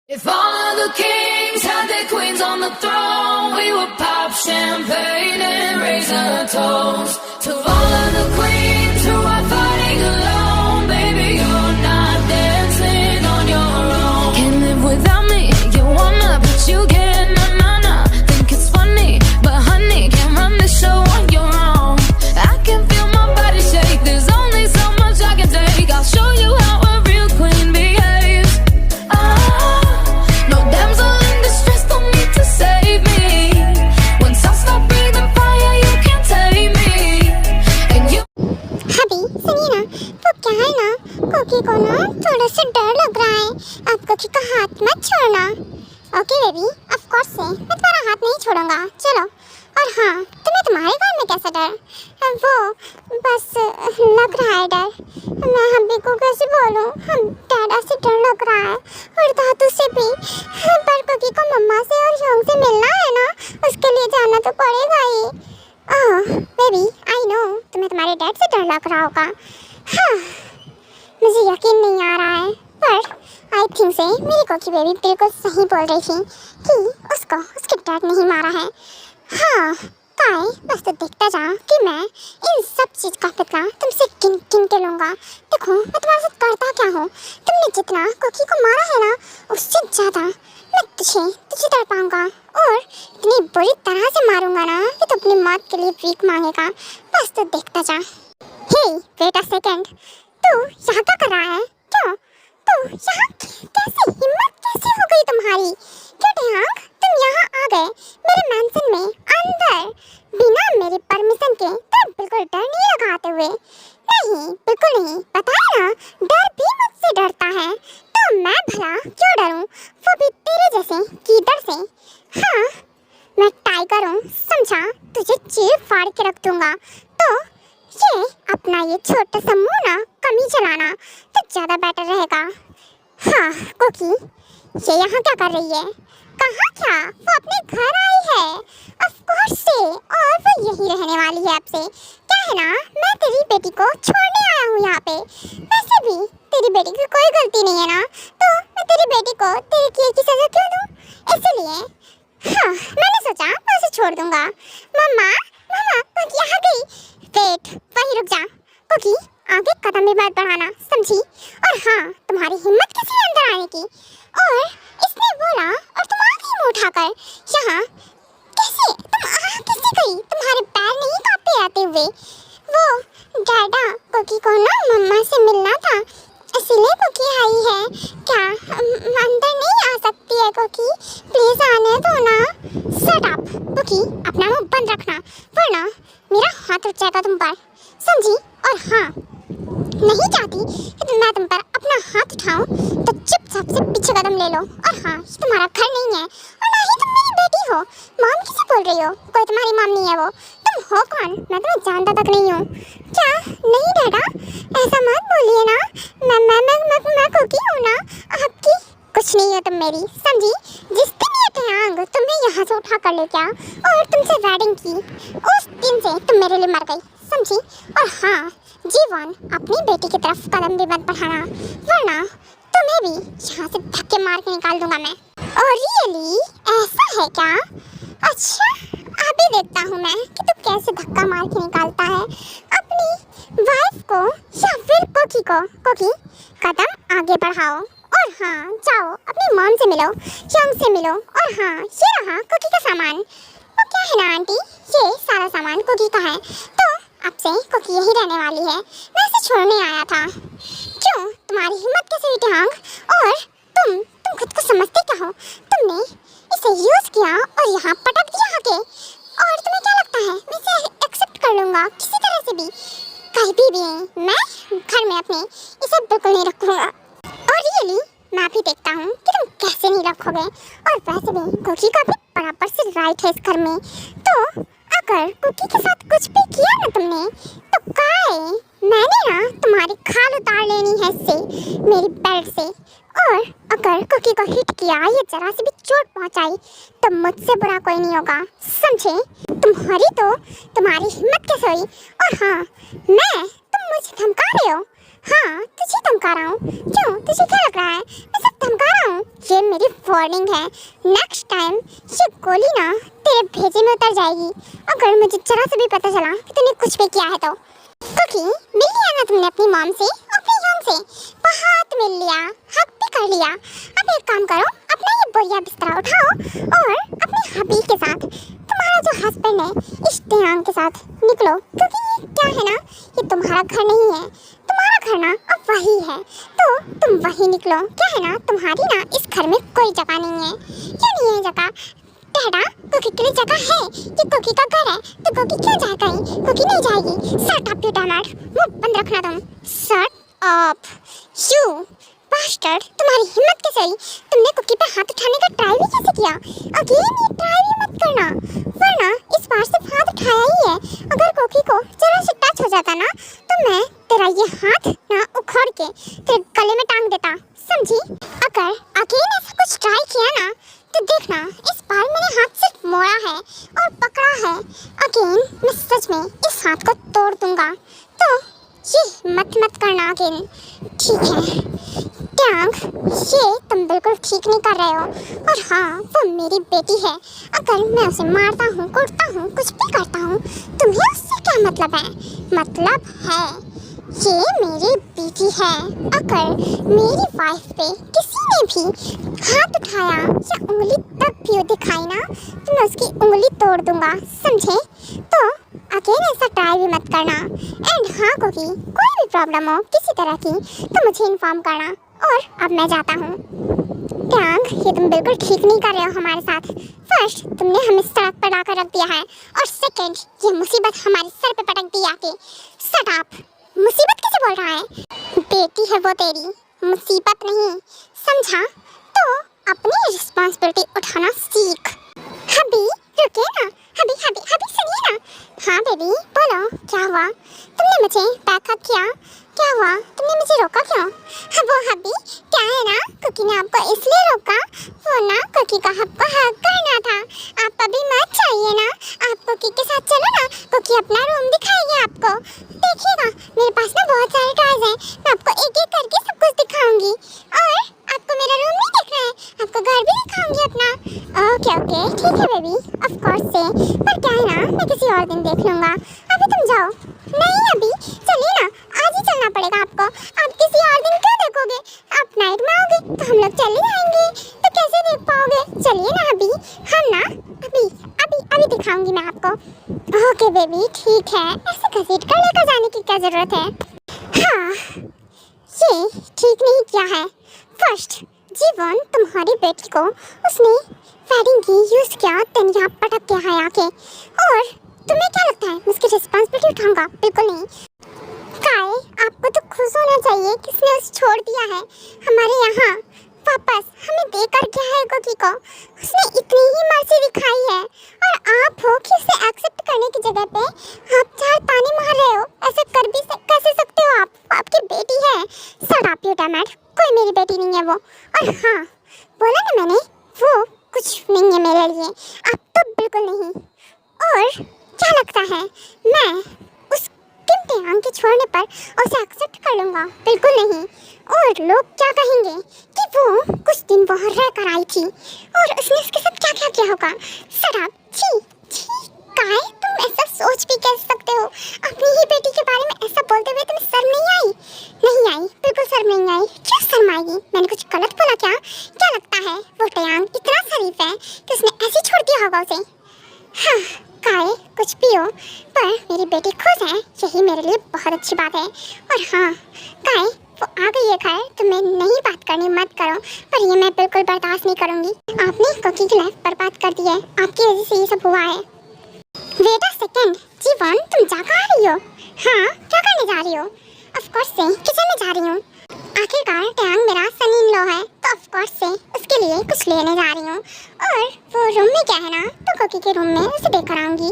If all of the kings had their queens on the throne, we would pop champagne and raise a toast to all of the queens who are fighting alone. Baby, you're not dancing on your own. Can't live without me, you wanna, but you can't. Nah. Think it's funny, but honey, can't run the show on your own. I can feel my body shake, there's only so much I can take. I'll show you how a real queen behaves. No damsel in distress, don't need to save me. Once I stop breathing fire, you can't take me. And you अभी सुनिए ना, तो क्या है ना, कोकी को ना थोड़ा सा डर लग रहा है। आप कोकी का हाथ मत छोड़ना। ओके बेबी, ऑफ कोर्स से मैं तुम्हारा हाथ नहीं छोड़ूंगा। चलो। और हाँ, तुम्हें तुम्हारे घर में कैसा डर? वो बस लग रहा है डर। मैं हब्बी को कैसे बोलूँ? हम डैडा से डर लग रहा है और दादू से भी। पर कोकी को मम्मा से और शोंग से मिलना है ना, उसके लिए जाना तो पड़ेगा ही। ओह बेबी, आई नो तुम्हें तुम्हारे डैड से डर लग रहा होगा। हाँ, मुझे यकीन नहीं आ रहा है, पर आई थिंक से मेरी कोकी बेबी बिल्कुल सही बोल रही थी कि उसको उसके डैड नहीं मारा है। हाँ काय, बस तो देखता जा कि मैं इन सब चीज़ का बदला तुमसे किन किन के लूँगा। देखो मैं तुम्हारे साथ करता क्या हूँ। तुमने जितना कोकी को मारा है ना, उससे ज़्यादा मैं तुझे तुझे डर पाऊँगा और इतनी बुरी तरह से मारूंगा ना कि तू अपनी मौत के लिए भीख मांगेगा। बस तो देखता जा। हे वेट अ सेकंड, तू यहाँ क्या कर रहा है? क्यों तू यहाँ कैसे, हिम्मत कैसे हो गई तुम्हारी? क्यों ढियांग, तुम यहाँ आ गए मेरे मैंशन में अंदर बिना मेरी परमिशन के? तुम बिल्कुल डर नहीं लगाते हुए? नहीं बिल्कुल नहीं, पता है ना, डर भी मुझसे डरता है, तो मैं भला क्यों डरूं, वो भी तेरे जैसे कीदड़ से। हाँ मैं टाइगर हूँ, समझा? तुझे चीर फाड़ के रख दूंगा। तो ये अपना ये छोटा सा मुंह ना कम ही चलाना तो ज़्यादा बेटर रहेगा। हाँ कोकी, ये यहाँ क्या कर रही है? कहाँ क्या, वो अपने घर आई है ऑफ कोर्स से, और वो यही रहने वाली है अब से। क्या है ना, मैं तेरी बेटी को छोड़ने आया हूँ यहाँ पे। वैसे भी तेरी बेटी की कोई गलती नहीं है ना, तो मैं तेरी बेटी को तेरे किए की सजा क्यों दूँ? इसलिए हाँ मैंने सोचा मैं उसे छोड़ दूंगा। मम्मा मम्मा कोकी आ गई। वेट, वहीं रुक जा कोकी, आगे कदम भी मत बढ़ाना, समझी? और हाँ, तुम्हारी हिम्मत कैसे है अंदर आने की? और इसने बोला और तुम आ गई मुँह उठाकर यहाँ। कैसे तुम आ कैसे गई? तुम्हारे पैर नहीं कांपते आते हुए? वो डैडा कोकी को ना मम्मा से मिलना था, इसलिए कोकी आई है। क्या अंदर नहीं आ सकती है कोकी? प्लीज आने दो ना। शट अप कोकी, अपना मुंह बंद रखना वरना मेरा हाथ उठ जाएगा तुम पर, समझी? और हाँ, नहीं चाहती कि मैं तुम पर अपना हाथ उठाऊं तो चुपचाप से पीछे कदम ले लो। और हाँ, ये तुम्हारा घर नहीं है और ना ही तुम मेरी बेटी हो। मॉम किसे बोल रही हो? कोई तुम्हारी मॉम नहीं है वो। तुम हो कौन? मैं तुम्हें जानता तक नहीं हूँ। क्या? नहीं डैडा, ऐसा मत बोलिए ना। मैं कोकी हूँ ना आपकी। कुछ नहीं हो तुम मेरी, समझी? जिस दिन ये ढियांग तुम्हें यहाँ से उठा कर ले गया और तुमसे वेडिंग की, उस दिन से तुम मेरे लिए मर गई, समझी? और हाँ जीवन, अपनी बेटी की तरफ कदम भी मत बढ़ाना वरना तुम्हें भी यहाँ से धक्के मार के निकाल दूंगा मैं। और रियली ऐसा है क्या? अच्छा अभी देखता हूँ मैं कि तू कैसे धक्का मार के निकालता है अपनी वाइफ को या फिर कोकी को। कोकी कदम आगे बढ़ाओ और हाँ जाओ अपनी मॉम से मिलो, शोंग से मिलो। और हाँ ये रहा कोकी का सामान। वो क्या है ना आंटी, ये सारा सामान कोकी का है, तो अब से कोकी यही रहने वाली है। मैं इसे छोड़ने आया था। क्यों, तुम्हारी हिम्मत कैसे हुई ढियांग? और तुम खुद को समझते क्या हो? तुमने इसे यूज किया और यहाँ पटक दिया आके, और तुम्हें क्या लगता है मैं इसे एक्सेप्ट कर लूँगा किसी तरह से भी? कभी भी मैं घर में अपने इसे बिल्कुल नहीं रखूँगा। और रियली मैं भी देखता हूँ कि तुम कैसे नहीं रखोगे। और वैसे भी कोकी का भी बराबर से राइट है इस घर में, तो अगर कोकी के साथ कुछ भी किया ना तुमने, तो काय मैंने ना तुम्हारी खाल उतार लेनी है इससे, मेरी बेल्ट से। और अगर कोकी को हिट किया या जरा से भी चोट पहुंचाई तो मुझसे बुरा कोई नहीं होगा, समझे? तुम्हारी हिम्मत कैसे हुई? और हाँ, तुम मुझे धमका रहे हो? हाँ, तुझे धमका रहा हूँ। क्यों, तुझे क्या लग रहा है मैं सब धमका रहा हूँ? ये मेरी वार्निंग है। नेक्स्ट टाइम ये गोली ना तेरे भेजे में उतर जाएगी अगर मुझे जरा से भी पता चला कि तूने कुछ भी किया है तो। क्योंकि मिल लिया ना तुमने अपनी मॉम से, अपनी जान से, बहुत मिल लिया, हक भी कर लिया। अब एक काम करो, अपना ये बोरिया बिस्तरा उठाओ और अपने हबी के साथ, तुम्हारा जो हस्बैंड है इश्तियाक के साथ निकलो। क्योंकि ये क्या है ना, ये तुम्हारा घर नहीं है, तुम्हारा घर ना अब वही है, तो तुम वही निकलो। क्या है ना, तुम्हारी ना इस घर में कोई जगह नहीं है। क्यों नहीं है जगह? डैडा, कोकी के लिए जगह है, ये कोकी का घर है, तो कोकी क्यों जाए कहीं? कोकी नहीं जाएगी। शट अप यू डैमट, मुंह बंद रखना तुम। शट अप यू बास्टर्ड, तुम्हारी हिम्मत कैसे आई? तुमने कोकी पे हाथ उठाने का ट्राई भी कैसे किया? अगेन ये ट्राई भी मत करना, वरना इस बार सिर्फ हाथ उठाया ही है। अगर कोकी को जरा से टच हो जाता ना तो मैं तेरा ये हाथ ना उखाड़ के तेरे गले में टांग देता, समझी? अगर अगेन ऐसा कुछ ट्राई किया ना तो देखना, इस बार मैंने हाथ सिर्फ मोड़ा है और पकड़ा है। अगेन मैं सच में इस हाथ को तोड़ दूंगा, तो ये मत करना अगेन, ठीक है? टैंक, ये तुम बिल्कुल ठीक नहीं कर रहे हो। और हाँ, वो मेरी बेटी है, अगर मैं उसे मारता हूँ, कूटता हूँ, कुछ भी करता हूँ, तुम्हें उससे क्या मतलब है? मतलब है ये मेरी बेटी है। अगर मेरी वाइफ पे किसी ने भी हाथ उठाया या उंगली तक भी दिखाई ना तो मैं उसकी उंगली तोड़ दूंगा, समझे? तो अकेले ऐसा ट्राई भी मत करना। एंड हाँ कोकी, कोई भी प्रॉब्लम हो किसी तरह की तो मुझे इन्फॉर्म करना। और अब मैं जाता हूँ। टैंक, ये तुम बिल्कुल ठीक नहीं कर रहे हो हमारे साथ। फर्स्ट, तुमने हमें सड़क पर लाकर रख दिया है, और सेकंड, ये मुसीबत हमारे सर पे पटक दी आके। शट अप, मुसीबत कैसे बोल रहा है? बेटी है वो तेरी, मुसीबत नहीं, समझा? तो अपनी रिस्पॉन्सिबिलिटी उठाना सीख। हबी रुके ना, हबी हबी हबी सुनिए ना। हाँ बेबी बोलो, क्या हुआ? तुमने मुझे बैकअप किया, क्या हुआ? तुमने मुझे रोका क्यों? वो हबी, क्या है ना, कुकी ने आपको इसलिए रोका, वो ना कुकी का आपको हक करना था। आप अभी मत चाहिए ना, आप कुकी के साथ चलो ना, कुकी अपना रूम दिखाएगी आपको। देखिएगा, मेरे पास ना बहुत सारे टॉयज हैं, मैं आपको एक एक करके सब कुछ दिखाऊंगी। और आपको मेरा रूम नहीं दिख रहा है, आपको घर भी दिखाऊंगी अपना। ओके ओके ठीक है बेबी, ऑफ कोर्स से, पर क्या है ना, मैं किसी और दिन देख लूँगा, अभी तुम जाओ। नहीं अभी चलिए ना, आज ही चलना पड़ेगा आपको। आप किसी और दिन क्यों देखोगे? आप नाइट में आओगे तो हम लोग चले जाएंगे, तो कैसे देख पाओगे? चलिए ना अभी, हम ना अभी अभी अभी दिखाऊंगी मैं आपको। ओके बेबी ठीक है, ऐसे घसीट कर लेकर जाने की क्या जरूरत है? हाँ, ये ठीक नहीं किया है। फर्स्ट, जीवन तुम्हारी बेटी को उसने वेडिंग की यूज किया, देन यहाँ पटक के आया आके, और तुम्हें क्या लगता है उसकी रिस्पॉन्सिबिलिटी उठाऊंगा? बिल्कुल नहीं। काय, आपको तो खुश होना चाहिए, किसने उसे छोड़ दिया है हमारे यहाँ वापस, हमें देकर गया है कोकी को, उसने इतनी ही मर्जी दिखाई है, और आप हो कि उसे एक्सेप्ट करने की जगह पे आप चार ताने मार रहे हो। ऐसा कर भी कैसे सकते हो आप? आपकी बेटी है। Shut up you damn it, कोई मेरी बेटी नहीं है वो। और हाँ, बोला ना मैंने, वो कुछ नहीं है मेरे लिए, आप तो बिल्कुल नहीं। और क्या लगता है मैं उस टिमटे आंग के छोड़ने पर उसे एक्सेप्ट कर लूँगा? बिल्कुल नहीं। और लोग क्या कहेंगे कि वो कुछ दिन वहाँ रह कर आई थी और उसने उसके साथ क्या क्या किया होगा। शराब, छी छी, काय तुम ऐसा सोच भी कैसे सकते हो? अपनी ही बेटी के बारे में ऐसा बोलते हुए तुम्हें शर्म नहीं आई? नहीं आई, बिल्कुल शर्म नहीं आई। क्यों शर्म आएगी? मैंने कुछ गलत बोला क्या? क्या लगता है वो टयांग इतना शरीफ है कि उसने ऐसे छोड़ दिया होगा उसे? हाँ काय, कुछ भी हो, पर मेरी बेटी खुश है, यही मेरे लिए बहुत अच्छी बात है। और हाँ काय, वो आ गई है घर, तुम्हें नहीं बात करनी मत करो, पर ये मैं बिल्कुल बर्दाश्त नहीं करूँगी। आपने कोकी की लाइफ बर्बाद कर दी है, आपकी वजह से ये सब हुआ है। वेट अ सेकंड, जीवन तुम जा कहाँ रही हो? हाँ, क्या करने जा रही हो? ऑफ कोर्स से किचन में जा रही हूँ। आखिरकार टैंग मेरा सन इन लॉ है, तो ऑफ कोर्स से उसके लिए कुछ लेने जा रही हूँ। और वो रूम में क्या है ना, तो कोकी के रूम में उसे देकर आऊँगी।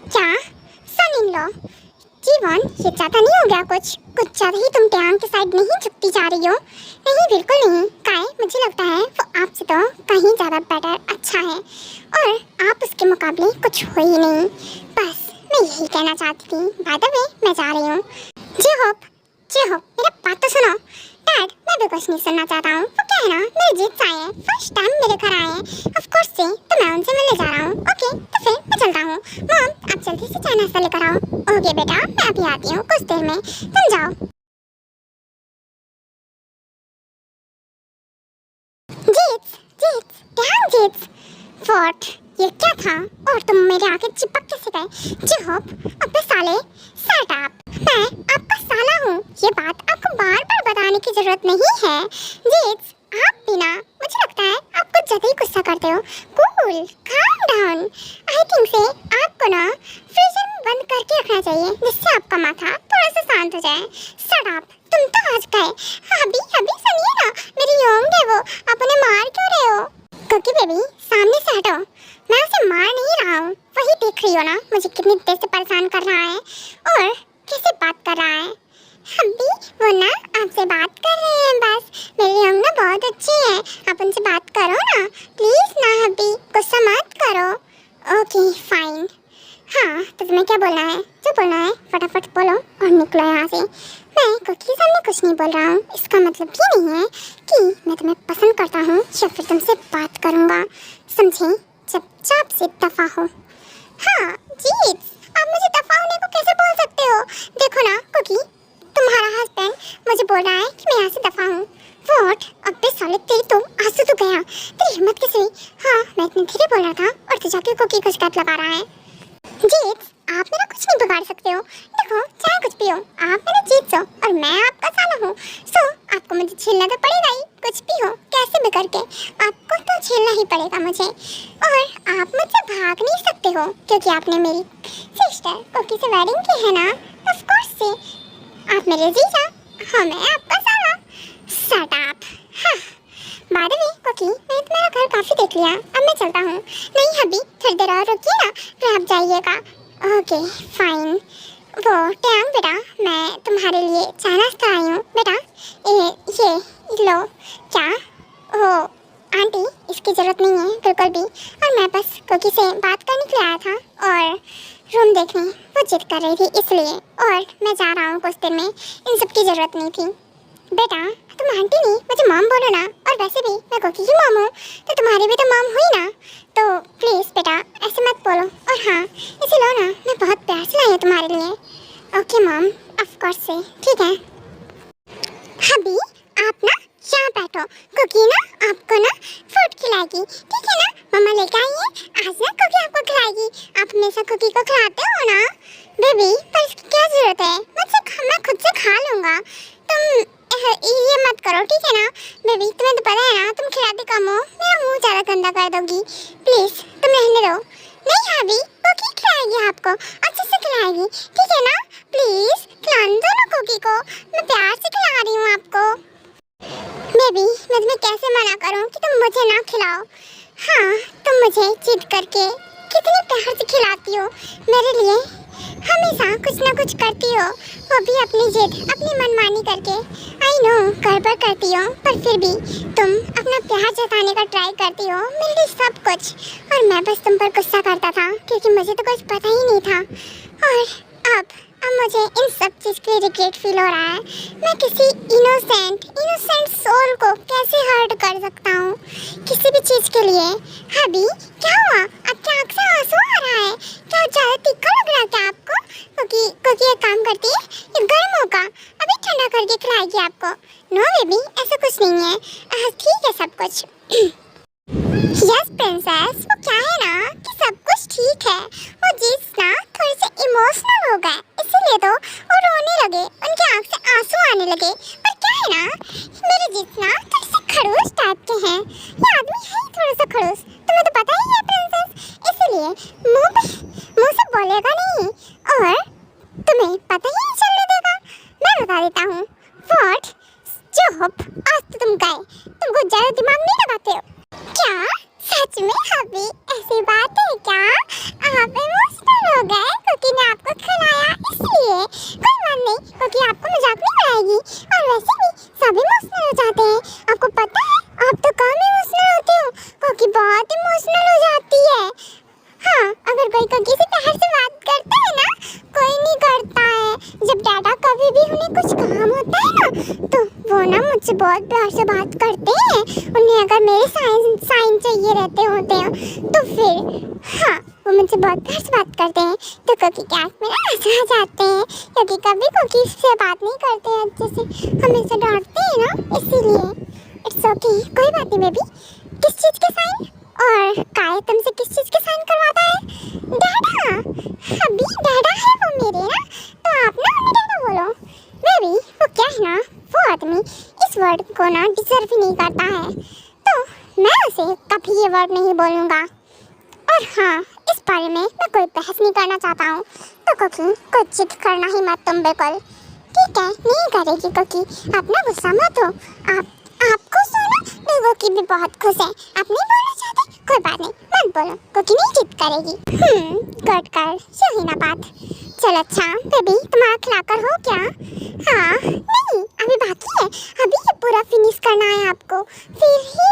क्या सन इन लॉ? जीवन, ये ज़्यादा नहीं हो गया? कुछ ज़्यादा ही तुम टैंग के साइड नहीं झुकती जा रही हो? नहीं बिल्कुल नहीं काय, मुझे लगता है वो आपसे तो कहीं ज़्यादा बेटर, अच्छा है, और आप उसके मुकाबले कुछ हो ही नहीं। बस मैं यही कहना चाहती थी। बाय द वे मैं जा रही हूँ। जी होप जी हो, मेरा बात तो सुनो। डैड, मैं भी कुछ नहीं सुनना चाहता हूँ। वो क्या है ना, मेरे जीत आए हैं, फर्स्ट टाइम मेरे घर आए हैं ऑफ कोर्स से, तो मैं उनसे मिलने जा रहा हूँ। ओके, तो फिर मैं चलता हूँ। मॉम, आप जल्दी से चाय नाश्ता लेकर आओ। ओके बेटा, मैं अभी आती हूँ कुछ देर में, तुम जाओ। जीत, जीत, डैम जीत, व्हाट, ये क्या था? और तुम मेरे आगे चिपक कैसे गए? जी होप, अबे साले, शट अप। मैं आपका साला हूँ, ये बात आपको बार बार बताने की जरूरत नहीं है। जीत, आप भी ना, मुझे लगता है आप कुछ ज्यादा ही गुस्सा करते हो। Cool, calm down. I think से आपको ना फ्रीजर में बंद करके रखना चाहिए, जिससे आपका माथा थोड़ा सा शांत हो जाए। शट अप, तुम तो आज गए। अभी अभी सुनिए ना, मेरी योंग है वो, आप उन्हें मार क्यों रहे हो? कुकी बेबी, सामने से हटो, मैं उसे मार नहीं रहा हूँ। वही देख रही हो ना, मुझे कितनी देर से परेशान कर रहा है और कैसे बात कर रहा है। अभी वो ना आपसे बात कर रहे हैं बस। मेरी योंग ना बहुत अच्छी है, आप उनसे बात करो ना प्लीज ना। अभी गुस्सा मत करो। Okay fine. हाँ, तो तुम्हें क्या बोलना है? जो बोलना है फटाफट बोलो और निकलो यहाँ से। मैं कुकी के सामने कुछ नहीं बोल रहा हूँ, इसका मतलब ये नहीं है कि मैं तुम्हें पसंद करता हूँ या फिर तुमसे बात करूँगा, समझे? चुपचाप से दफा हो। हाँ जीत, आप मुझे दफा होने को कैसे बोल सकते हो? देखो ना कुकी, तुम्हारा हस्बैंड मुझे बोल रहा है कि मैं यहाँ से दफा हूँ। व्हाट? अबे साले, तेरी तो आंसू तो गया, तेरी हिम्मत कैसे हुई? हाँ, मैं इतनी धीरे बोल रहा था और तू जाके कुकी को शिकायत लगा रहा है। जीत, आप मेरा कुछ नहीं बिगाड़ सकते हो। देखो, चाहे कुछ भी हो, आप मेरे जीत हो और मैं आपका साला हूँ। सो आपको मुझे झेलना तो पड़ेगा ही, कुछ भी हो कैसे भी करके आपको तो झेलना ही पड़ेगा मुझे। और आप मुझसे भाग नहीं सकते हो, क्योंकि आपने मेरी सिस्टर कुकी से वेडिंग की है ना। ऑफ कोर्स से आप मेरे जीजा, हाँ मैं आपका साला। Shut up. हाँ, बाय द वे कुकी, मैंने तुम्हारा घर काफी देख लिया, अब मैं चलता हूँ। नहीं अभी थोड़ी देर और रुकिए ना, फिर आप जाइएगा। Okay fine. वो टैंग बेटा, मैं तुम्हारे लिए चाय नाश्ता आई हूँ बेटा। ये लो। क्या? ओ आंटी, इसकी ज़रूरत नहीं है बिल्कुल भी, और मैं बस कुकी से बात करने के लिए आया था और रूम देखने वो जिद कर रही थी इसलिए, और मैं जा रहा हूँ कुछ देर में, इन सब की ज़रूरत नहीं थी। बेटा तुम आंटी नहीं, मुझे मॉम बोलो ना, और वैसे भी मैं कुकी की मॉम हूँ तो तुम्हारी भी तो मॉम हुई ना, तो प्लीज़ बेटा ऐसे मत बोलो। और हाँ, इसे लो ना, मैं बहुत प्यार से लाई हूँ तुम्हारे लिए। ओके मॉम, ऑफ कोर्स से, ठीक है। अभी आप ना यहाँ बैठो, कुकी ना आपको ना फूड खिलाएगी, ठीक है ना? मम्मा लेके आई है, आज ना कुकी आपको खिलाएगी। आप हमेशा कुकी को खिलाते हो ना बेबी, पर इसकी क्या जरूरत है? मैं खुद से खा लूँगा, तुम ये मत करो, ठीक है ना बेबी? तुम्हें तो पता है ना, तुम खिलाते कम हो, मेरा मुंह ज़्यादा गंदा कर दोगी। प्लीज़ तुम रहने दो। नहीं अभी कुकी खिलाएगी आपको, अच्छे से खिलाएगी, ठीक है ना? प्लीज़ खिलाने दो ना कुकी को, मैं प्यार से खिला रही हूँ आपको। बेबी मैं तुम्हें कैसे मना करूँ कि तुम मुझे ना खिलाओ? हाँ, तुम मुझे जिद करके कितनी प्यार से खिलाती हो, मेरे लिए हमेशा कुछ ना कुछ करती हो, वो भी अपनी जिद, अपनी मनमानी करके। आई नो गड़बड़ करती हो, पर फिर भी तुम अपना प्यार जताने का ट्राई करती हो, मेरे लिए सब कुछ, और मैं बस तुम पर गुस्सा करता था क्योंकि मुझे तो कुछ पता ही नहीं था। और अब मुझे इन सब चीज़ के रिग्रेट फील हो रहा है। मैं किसी इनोसेंट सोल को कैसे हर्ट कर सकता हूँ किसी भी चीज़ के लिए? अभी क्या हुआ? आपकी आँख से आंसू आ रहा है क्या? ज़्यादा तीखा लग रहा है क्या आपको? क्योंकि एक काम करती है, ये गर्म होगा, अभी ठंडा करके खिलाएगी आपको। नो बेबी, ऐसा कुछ नहीं है, ठीक है सब कुछ। यस प्रिंसेस, वो क्या है ना कि सब कुछ ठीक है, वो जीत ना थोड़े से इमोशनल हो गए, इसीलिए तो वो रोने लगे, उनकी आँख से आंसू आने लगे। पर क्या है ना, मेरे जीत ना थोड़े से खड़ूस टाइप के हैं, ये आदमी है थोड़ा सा खड़ूस, तुम्हें तो पता ही है प्रिंसेस, इसीलिए मुँह से बोलेगा नहीं और तुम्हें पता ही नहीं चलने देगा। मैं बता देता हूँ। व्हाट? चुप, आज तो तुम गए, तुमको ज़्यादा दिमाग नहीं लगाते हो क्या? सच में अभी ऐसी बात है क्या? आप इमोशनल हो गए क्योंकि ने आपको खिलाया इसलिए? कोई बात नहीं, क्योंकि आपको मजाक नहीं आएगी, और वैसे भी सब इमोशनल हो जाते हैं, आपको पता है? आप तो कम इमोशनल होते हो, क्योंकि बहुत इमोशनल हो जाती है। हाँ, अगर कोई कुकी से प्यार से बात करता है ना, कोई नहीं करता है। जब डैडा कभी भी उन्हें कुछ कहा काम होता है ना, तो वो ना मुझसे बहुत प्यार से बात करते हैं। उन्हें अगर मेरे साइन चाहिए रहते होते हैं तो फिर हाँ, वो मुझसे बहुत प्यार से बात करते हैं। तो कुकी के आँख में ना आंसू आ जाते हैं, क्योंकि कभी कुकी से बात नहीं करते हैं अच्छे से, हमेशा डांटते हैं ना, इसीलिए। इट्स ओके, कोई बात नहीं बेबी। किस चीज़ के साइन? और काय तुमसे किस चीज़ के साइन करवाता है? डैडा। अभी डैडा है वो मेरे ना, तो आप ना हमें डैडा बोलो। बेबी वो क्या है ना, वो आदमी इस वर्ड को ना डिजर्व ही नहीं करता है, तो मैं उसे कभी ये वर्ड नहीं बोलूँगा। और हाँ, इस बारे में मैं कोई बहस नहीं करना चाहता हूँ, तो कुकी कुछ जिद करना ही मत तुम बिल्कुल। ठीक है, नहीं करेगी कुकी, आप ना गुस्सा मत हो। आप खुश हो ना, तो कुकी भी बहुत खुश है। आप नहीं बोलना चाहते, कोई बात नहीं, मत बोलो, कुकी नहीं जिद करेगी। गुड गर्ल, सही ना बात। चल अच्छा बेबी, तुम्हारा खिलाकर हो क्या? हाँ नहीं, अभी बाकी है, अभी ये पूरा फिनिश करना है आपको, फिर ही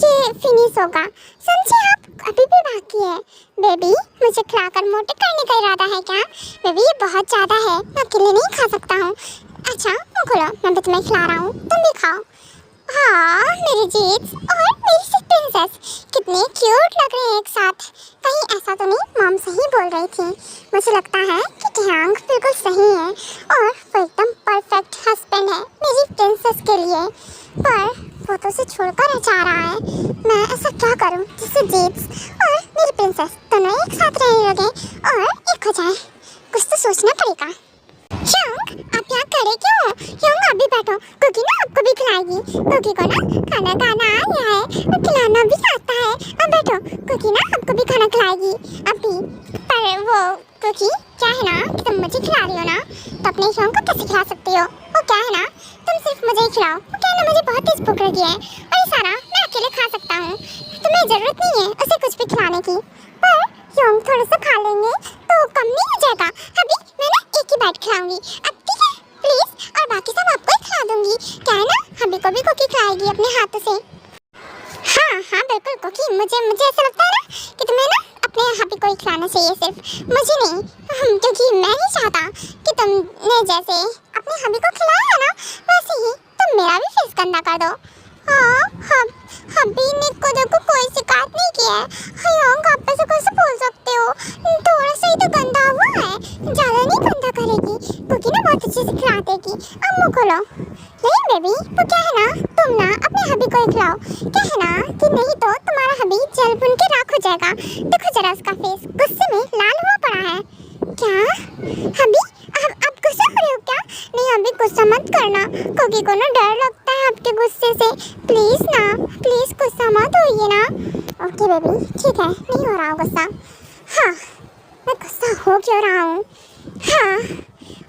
ये फिनिश होगा, समझे आप? अभी भी बाकी है। बेबी मुझे खिलाकर मोटे करने का इरादा है क्या? बेबी ये बहुत ज़्यादा है, मैं अकेले नहीं खा सकता हूँ। अच्छा मुँह खोलो, मैं भी तुम्हें खिला रहा हूँ, तुम भी खाओ। हाँ मेरी जीत और मेरी सी प्रिंसेस कितने क्यूट लग रहे हैं एक साथ। कहीं ऐसा तो नहीं मॉम सही बोल रही थी? मुझे लगता है कि टियांग बिल्कुल सही है और वो एकदम परफेक्ट हस्बैंड है मेरी प्रिंसेस के लिए। पर वो तो उसे छोड़कर जा रहा है, मैं ऐसा क्या करूं जिससे जीत और मेरी प्रिंसेस दोनों एक साथ रहने लगे और एक हो जाए? कुछ तो सोचना पड़ेगा। योंग आप यहाँ खड़े क्यों? योंग आप भी बैठो, कुकी ना आपको भी खिलाएगी। कुकी को ना खाना खाना आ गया है और खिलाना भी आता है। अब बैठो, कुकी ना आपको भी खाना खिलाएगी अभी। पर वो कुकी क्या है ना कि तुम मुझे खिला रही हो ना, तो अपने योंग को कैसे खिला सकती हो? वो क्या है ना, तुम सिर्फ मुझे ही खिलाओ। वो क्या है ना, मुझे बहुत तेज भूख लगी है और ये सारा मैं अकेले खा सकता हूँ, तुम्हें जरूरत नहीं है उसे कुछ भी खिलाने की। पर योंग थोड़ा सा खा लेंगे तो कम नहीं हो जाएगा? अभी मैं ना एक ही बाइट खिलाऊंगी, अब ठीक है प्लीज, और बाकी सब आपको ही खिला दूंगी। क्या है ना, हबी को भी कुकी खिलाएगी अपने हाथों से। हाँ हाँ बिल्कुल कुकी, मुझे ऐसा लगता है ना कि तुम्हें ना अपने हबी को ही खिलाना चाहिए, सिर्फ मुझे नहीं। क्योंकि मैं नहीं चाहता कि तुमने जैसे अपने हबी को खिलाया ना, वैसे ही तुम मेरा भी फेस गंदा कर दो। हाँ हबी ने को देखो कोई शिकायत नहीं किया है। योंग आप ऐसे कैसे बोल सकते हो? थोड़ा सा ही तो गंदा हुआ है, ज़्यादा नहीं गंदा करेगी। कुकी ना बहुत अच्छे से खिला देगी। अब मुँह खोलो। नहीं बेबी वो क्या है ना, तुम ना अपने हबी को ही खिलाओ। क्या है ना कि नहीं तो तुम्हारा हबी जल भुन के राख हो जाएगा। देखो जरा उसका फेस गुस्से में लाल हुआ पड़ा है। क्या हबी आप गुस्सा हो रहे हो क्या? नहीं अभी गुस्सा मत करना, कुकी को ना डर लगता है आपके गुस्से से। प्लीज ना, प्लीज गुस्सा मत होइए ना। ओके बेबी ठीक है, नहीं हो रहा हूँ गुस्सा। हाँ मैं गुस्सा हो क्यों रहा हूँ? हाँ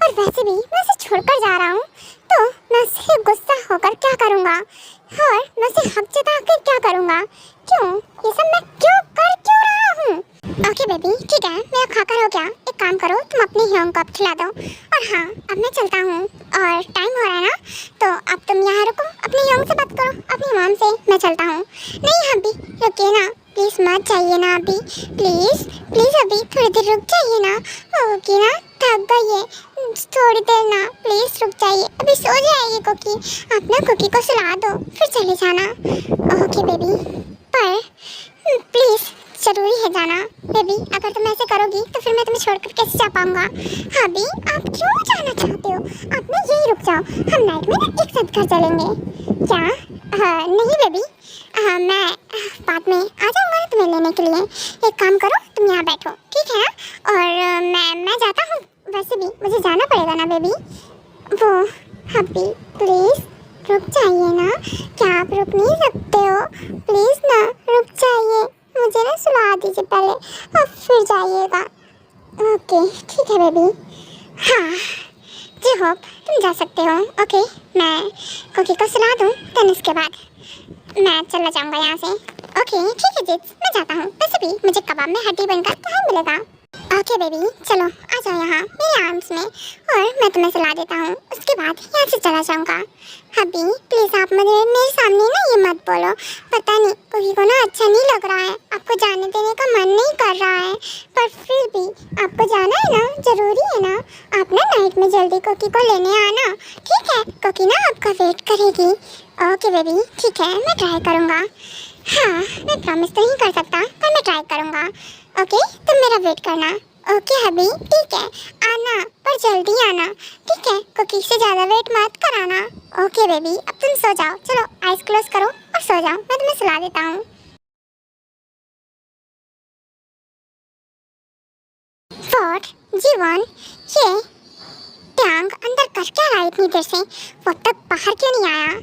और वैसे भी मैं उसे छोड़कर जा रहा हूँ, तो मैं उससे गुस्सा होकर क्या करूँगा और मैं उसे हक जता कर क्या करूँगा? क्यों ये सब मैं क्यों कर क्यों रहा हूँ? ओके बेबी ठीक है, मेरा खाकर हो गया। एक काम करो, तुम अपने योंग को अब खिला दो। और हाँ अब मैं चलता हूँ और टाइम हो रहा है ना, तो अब तुम यहाँ रुको, अपने योंग से बात करो, अपनी मॉम से। मैं चलता हूँ। नहीं अभी रुकिए ना प्लीज़, मत जाइए ना अभी, प्लीज़ प्लीज़ अभी थोड़ी देर रुक जाइए ना। ओके ना थक गई है, थोड़ी देर ना प्लीज़ रुक जाइए, अभी सो जाएगी कुकी। आप ना कुकी को सुला दो फिर चले जाना। ओके बेबी, पर प्लीज़ जरूरी है जाना। बेबी अगर तुम ऐसे करोगी तो फिर मैं तुम्हें छोड़कर कैसे जा पाऊंगा? अभी आप क्यों जाना चाहते हो? आप ना यहीं रुक जाओ, हम नाइट में ना एक साथ घर चलेंगे। क्या? नहीं बेबी, मैं बाद में आ जाऊंगा ना तुम्हें लेने के लिए। एक काम करो, तुम यहाँ बैठो ठीक है ना, और मैं जाता हूँ। वैसे भी मुझे जाना पड़ेगा ना बेबी। वो अभी प्लीज़ रुक जाइए ना, क्या आप रुक नहीं सकते हो? प्लीज़ ना रुक जाइए, मुझे ना सुला दीजिए पहले, अब फिर जाइएगा। ओके ठीक है बेबी। हाँ जी होप तुम जा सकते हो। ओके मैं कुकी को सुला दूँ, देन उसके बाद मैं चला जाऊँगा यहाँ से। ओके ठीक है जीत, मैं जाता हूँ। वैसे भी मुझे कबाब में हड्डी बनकर कहाँ मिलेगा? ओके बेबी, चलो आ जाओ यहाँ मेरे आर्म्स में और मैं तुम्हें सुला देता हूँ। उसके बाद यहाँ से चला जाऊँगा। हबी प्लीज़ आप मुझे मेरे सामने ना ये मत बोलो। पता नहीं कोकी को ना अच्छा नहीं लग रहा है, आपको जाने देने का मन नहीं कर रहा है, पर फिर भी आपको जाना है ना, ज़रूरी है ना। आप ना नाइट में जल्दी कोकी को लेने आना, ठीक है? कोकी ना आपका वेट करेगी। ओके बेबी, ठीक है, मैं ट्राई करूँगा। हाँ, मैं प्रॉमिस तो नहीं कर सकता, पर मैं ट्राई करूँगा। ओके, तुम मेरा वेट करना। ओके हबी, ठीक है, आना पर जल्दी आना, ठीक है? कुकी से ज़्यादा वेट मत कराना। ओके बेबी, अब तुम सो जाओ। चलो आइज क्लोज करो और सो जाओ, मैं तुम्हें सुला देता हूँ। व्हाट जीवन, ये टैंक अंदर कर क्या रहा है इतनी देर से? वो तक बाहर क्यों नहीं आया?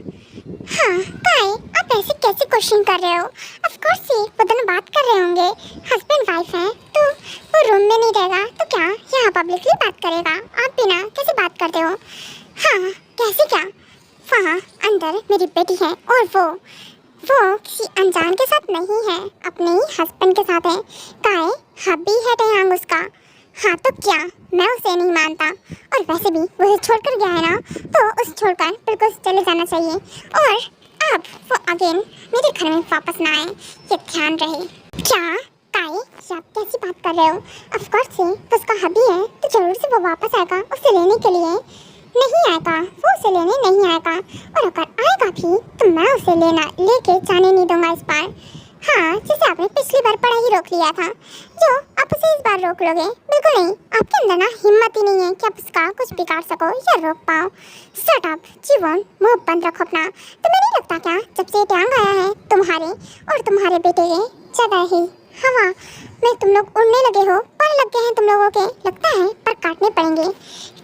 हाँ काय, आप ऐसे कैसे क्वेश्चन कर रहे हो? ऑफ कोर्स ये वो दोनों बात कर रहे होंगे, हस्बैंड वाइफ हैं, तो वो रूम में नहीं रहेगा तो क्या यहाँ पब्लिकली बात करेगा? आप भी ना कैसे बात करते हो? हाँ कैसे क्या? वहाँ अंदर मेरी बेटी है और वो किसी अनजान के साथ नहीं है, अपने ही हस्बैंड के साथ है। काय हबी है टयांग उसका। हाँ तो क्या, मैं उसे नहीं मानता, और वैसे भी वो उसे छोड़कर गया है ना, तो उसे छोड़कर बिल्कुल चले जाना चाहिए, और अब वो अगेन मेरे घर में वापस ना आए, ये ध्यान रहे। क्या काय, ये आप कैसी बात कर रहे हो? ऑफ कोर्स ये तो उसका हबी है, तो जरूर से वो वापस आएगा उसे लेने के लिए। नहीं आएगा, वो उसे लेने नहीं आएगा, और अगर आएगा भी तो मैं उसे लेके जाने नहीं दूंगा इस बार। हाँ, जैसे आपने पिछली बार पढ़ाई रोक लिया था, जो आप उसे इस बार रोक लोगे? बिल्कुल नहीं, आपके अंदर ना हिम्मत ही नहीं है कि आप उसका कुछ बिगाड़ सको या रोक पाओ। शट अप जीवन, मुंह बंद रखो अपना। तुम्हें नहीं लगता क्या जब से टैंक आया है तुम्हारे और तुम्हारे बेटे के जगह ही हवा में तुम लोग उड़ने लगे हो? पर लग गए हैं तुम लोगों के, लगता है पर काटने पड़ेंगे।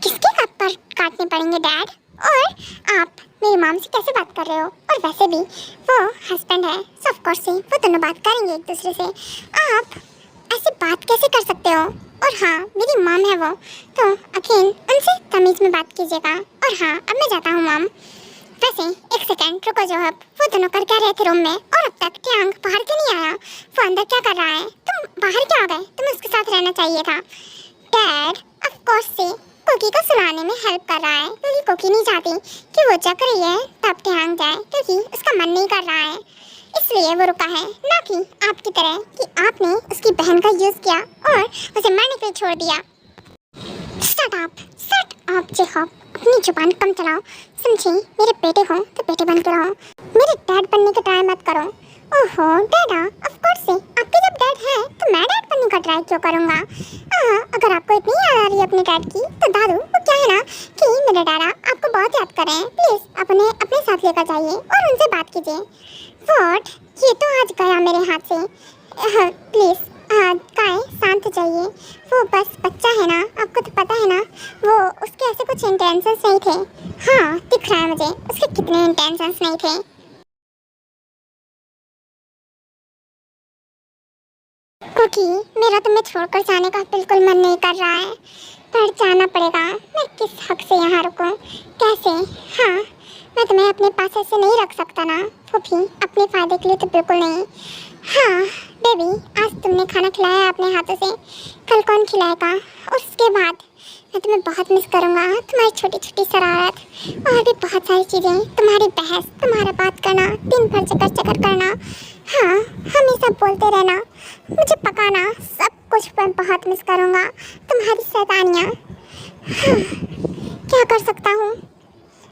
किसके पर काटने पड़ेंगे डैड? और आप मेरी माम से कैसे बात कर रहे हो? और वैसे भी वो हस्बैंड है, सो ऑफ कोर्स वो दोनों बात करेंगे एक दूसरे से। आप ऐसे बात कैसे कर सकते हो? और हाँ, मेरी माम है वो, तो अगेन उनसे तमीज़ में बात कीजिएगा। और हाँ, अब मैं जाता हूँ माम। वैसे एक सेकेंड रुको, जो है वो दोनों कर क्या रहे थे रूम में, और अब तक टैंक बाहर क्यों नहीं आया? वो अंदर क्या कर रहा है? तुम बाहर क्यों आ गए? तुम्हें उसके साथ रहना चाहिए था। डैड ऑफ कोर्स से कोकी को सुलाने में हेल्प कर रहा है, क्योंकि कोकी नहीं चाहती कि वो जग रही है तब टैंक जाए, क्योंकि उसका मन नहीं कर रहा है, इसलिए वो रुका है। ना कि आपकी तरह कि आपने उसकी बहन का यूज़ किया और उसे मरने के लिए छोड़ दिया। शट अप जेकब, अपनी जुबान कम चलाओ, समझी? मेरे बेटे हो तो बेटे बन के रहो, मेरे डैड बनने की ट्राई मत करो। ओहो डैडा, ऑफ कोर्स से आपके जब डैड है तो मैं डैड बनने का ट्राई क्यों करूँगा? अगर आपको इतनी याद आ रही है अपने डैड की, तो दादू वो क्या है ना कि मेरे डैडा आपको बहुत याद कर रहे हैं, प्लीज़ अपने साथ लेकर जाइए और उनसे बात कीजिए। व्हाट, ये तो आज गया मेरे हाथ से। प्लीज़ काय शांत हो जाइए, वो बस बच्चा है ना, आपको तो पता है ना, वो उसके ऐसे कुछ इंटेंशंस नहीं थे। हाँ दिख रहा है मुझे उसके कितने इंटेंशंस नहीं थे। क्योंकि मेरा तुम्हें छोड़कर जाने का बिल्कुल मन नहीं कर रहा है, पर जाना पड़ेगा। मैं किस हक से यहाँ रुकूं? कैसे? हाँ, मैं तुम्हें अपने पास ऐसे नहीं रख सकता ना, वो भी अपने फ़ायदे के लिए तो बिल्कुल नहीं। हाँ बेबी, आज तुमने खाना खिलाया अपने हाथों से, कल कौन खिलाएगा? उसके बाद मैं तुम्हें बहुत मिस करूँगा, तुम्हारी छोटी छोटी शरारत और भी बहुत सारी चीज़ें, तुम्हारी बहस, तुम्हारा बात करना, दिन भर चक्कर करना, हाँ हमेशा बोलते रहना, मुझे पकाना, सब कुछ मैं बहुत मिस करूँगा। तुम्हारी शैतानियाँ, हाँ क्या कर सकता हूँ?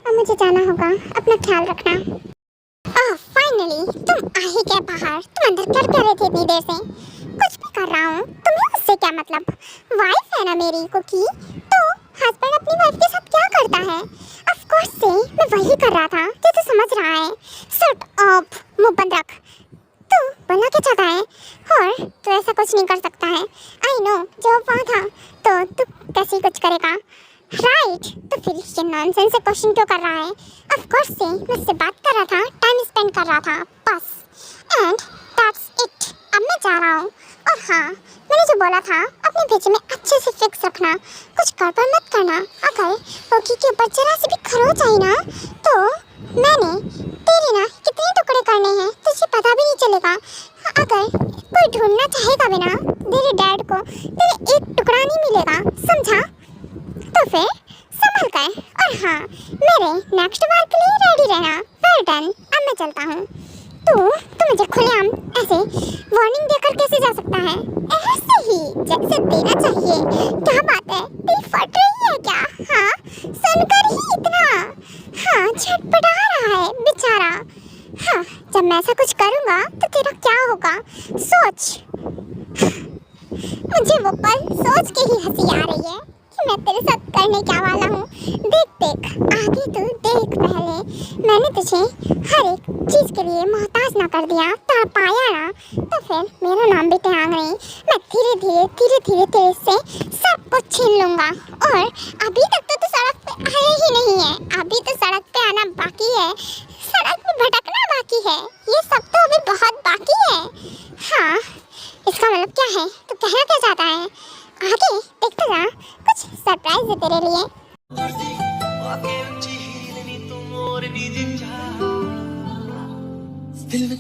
अब मुझे जाना होगा, अपना ख्याल रखना। फाइनली तुम आ ही गए बाहर। तुम अंदर कर क्या रहे थे इतनी देर से? कुछ भी कर रहा हूँ, तुम्हें उससे क्या मतलब? वाइफ है ना मेरी कुकी, तो हस्बैंड अपनी वाइफ के साथ क्या करता है? ऑफ कोर्स से मैं वही कर रहा था जो तू समझ रहा है। शट अप, मुंह बंद रख। तू बोलना क्या चाहता है? और तू ऐसा कुछ नहीं कर सकता है। आई नो, जब वहाँ था तो तू कैसे कुछ करेगा, राइट? तो फिर ये नॉनसेंस से क्वेश्चन क्यों कर रहा है? ऑफ कोर्स से मैं उससे बात कर रहा था, टाइम स्पेंड कर रहा था, बस, एंड दैट्स इट। अब मैं जा रहा हूँ। और हाँ, मैंने जो बोला था अपने भेजे में अच्छे से फिक्स रखना, कुछ गड़बड़ मत करना। अगर कोकी के ऊपर जरा से भी खरोच आई ना, तो मैंने तेरे ना कितने टुकड़े करने हैं तुझे पता भी नहीं चलेगा। अगर कोई ढूंढना चाहेगा भी ना तेरे डैड को, तेरे एक टुकड़ा नहीं मिलेगा, समझा? तो फिर संभल कर। और हाँ, मेरे नेक्स्ट बार के लिए रेडी रहना। वेल डन, अब मैं चलता हूँ। तू मुझे खुलेआम ऐसे वार्निंग देकर कैसे जा सकता है? ऐसे ही जैसे देना चाहिए। क्या बात है, तेरी फट रही है क्या? हाँ, सुनकर ही इतना हाँ छटपटा रहा है बेचारा। हाँ, जब मैं ऐसा कुछ करूँगा तो तेरा क्या होगा सोच। मुझे वो पल सोच के ही हंसी आ रही है कि मैं तेरे साथ करने क्या वाला हूँ। देख देख, आगे तू देख। पहले मैंने तुझे हर एक चीज़ के लिए मोहताज ना कर दिया, तर पाया ना, तो फिर मेरा नाम भी त्याग नहीं। मैं धीरे धीरे तेरे से सब कुछ छीन लूँगा। और अभी तक तो तू सड़क पे आया ही नहीं है, अभी तो सड़क पे आना बाकी है, सड़क पे भटकना बाकी है, ये सब तो अभी बहुत बाकी है। हाँ, इसका मतलब क्या है? तू कहना क्या चाहता है? आगे देखते जा, कुछ सरप्राइज है तेरे लिए। दिल में